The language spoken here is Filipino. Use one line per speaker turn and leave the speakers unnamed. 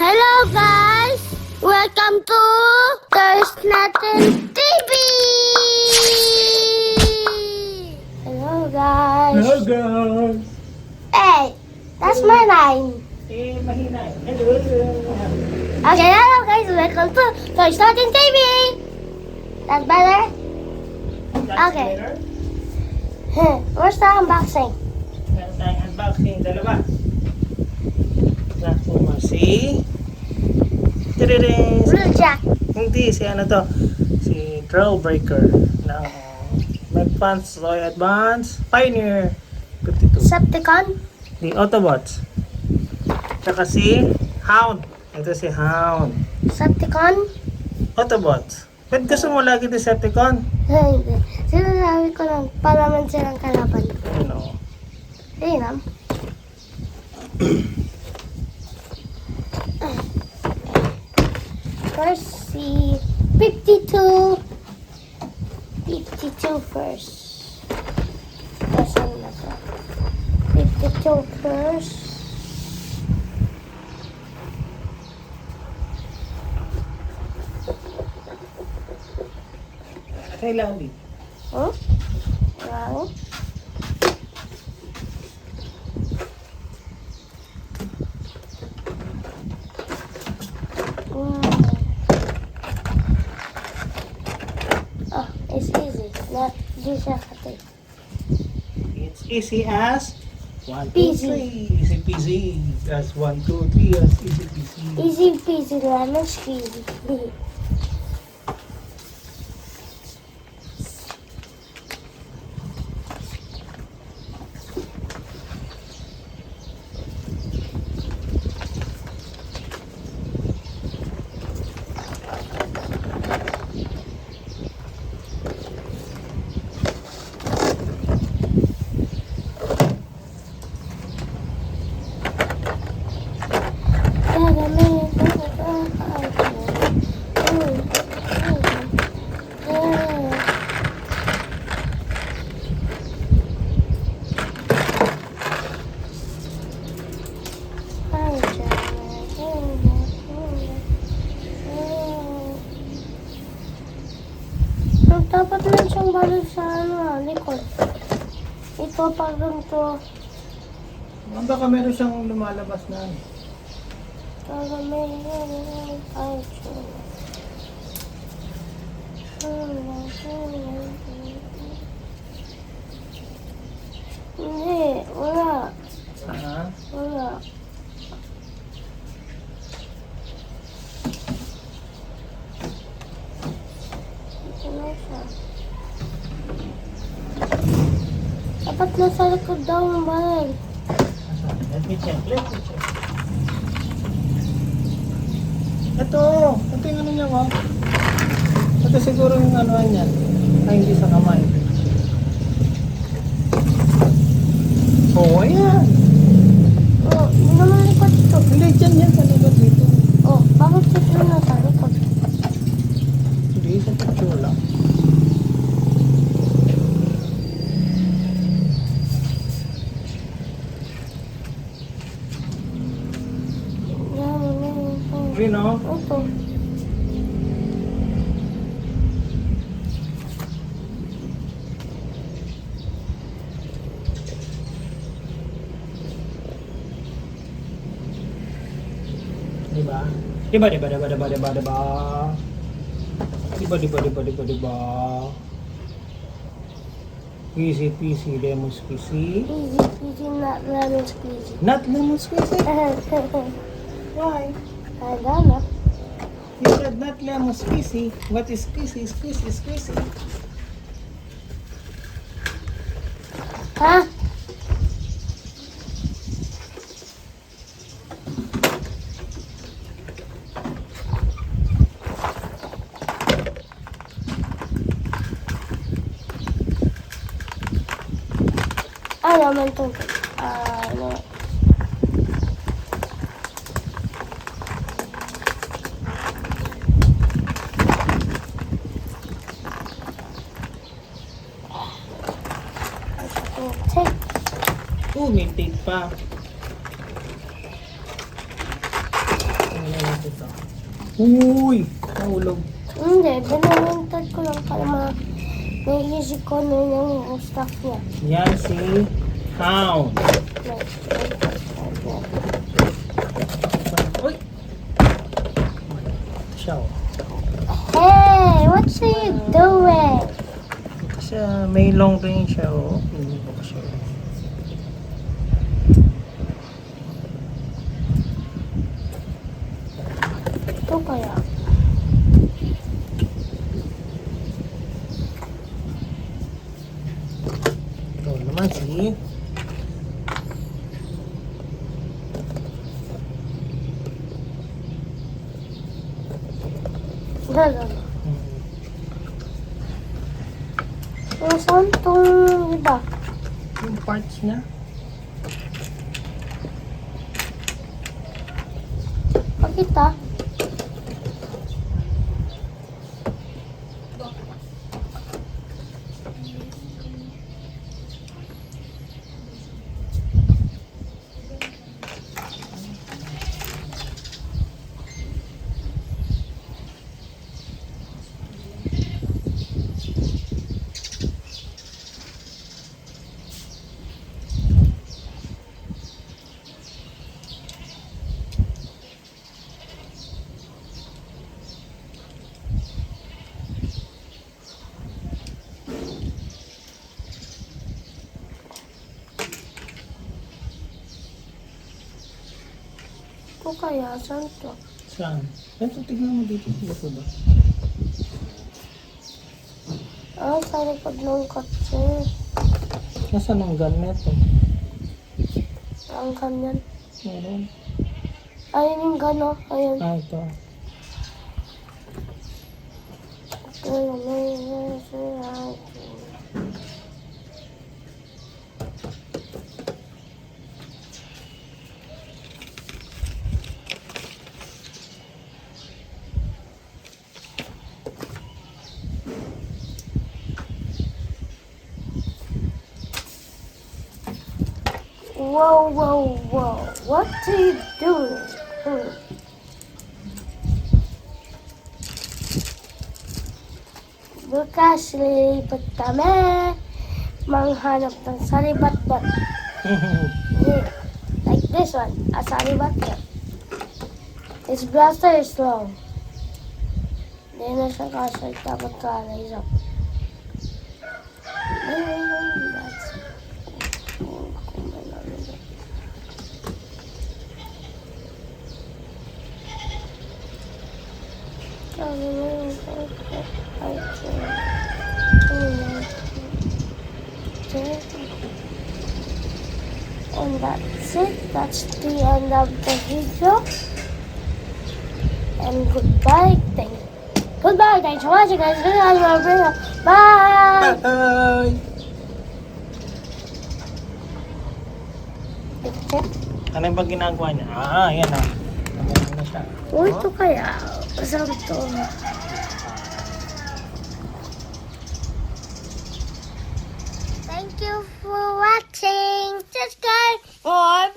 Hello guys! Welcome to There's Nothing TV! Hello guys!
Hello guys!
Hey! That's my line!
Mahina. Hello!
Okay, hello guys! Welcome to There's Nothing TV! That's better? Okay. Where's the unboxing?
Meron tayong unboxing. Dalawa. Nakuma si... Tiririn!
Blue Jack.
Hindi, si ano to? Si Trailbreaker ng Medpants Soy Advance Pioneer 52.
Septicon.
The Autobots. Tsaka si Hound. Ito si Hound.
Septicon.
Autobots. Ba't gusto mo lagi Decepticon?
Hindi. Sinasabi ko lang, palaman silang kalaban.
Ano?
Hindi na. First, si 52. 52 first. Kasi na to. 52 first.
Kailangan din.
Huh? Wow. Oh, it's easy. Not this happening.
It's easy as 1, 2,
Peasy.
3. Easy peasy. As 1, 2, 3 as easy peasy.
Easy peasy lemon squeezy. Dapat lang siyang balot sa likod. Ito pag ganito.
Baka meron siyang lumalabas na.
Para may Hindi, wala.
Ha?
Wala. Ito na siya. Dapat nasa likod daw ng baril.
Let me check. Ito yung ano niya mo. Ito siguro yung ano niya. Ay, hindi sa kamay. Oh, ayan.
Oh, hindi naman likod ito.
Hindi, yan sa likod dito.
Oh, bakit ito nasa likod?
Hindi, sa picture lang. Green, no?
Ito.
Diba? Diba? Easy peasy lemon squeezy.
Easy peasy, not lemon squeezy.
Not lemon squeezy?
I
Why?
don't know.
You said not lemon squeezy. What is squeezy? Squeezy.
Ha? Ano naman ito? Ano? Take.
Oh, may tape pa. Uy! Nahulog.
Hindi, binalintad ko lang para maisip ko na yung stuff niya.
Yan si Hound. Uy! Siya oh.
Hey, what's he doing?
Siya, may long range siya oh. Hindi ko pa siya.
Ito kaya?
Ito naman si
Dala. Saan itong iba?
yung parts niya.
Pakita. Ito kaya? Saan ito?
Saan? Ito, tignan mo dito. Dito ba?
Sa likod ng kotse.
Nasaan ang gun neto?
Ang ganyan.
Meron.
Ayun yung gano. Ayun.
Ah, ito.
Whoa, whoa, whoa. What are you doing? Bukas, lilipat kami. Manghanap ng saribat-bat. Like this one, a saribat-bat. His blaster is long. Hindi na siya kasay dapat ka-raise up. That's and that's it. That's the end of the video. And goodbye. Goodbye. Thanks for watching, guys. Bye.
Bye!
Picture.
Ano yung pag ginagawa niya? Ah, yan ah. Ano na siya?
Oh, ito kaya. Saan ito? Thank you for watching. Subscribe for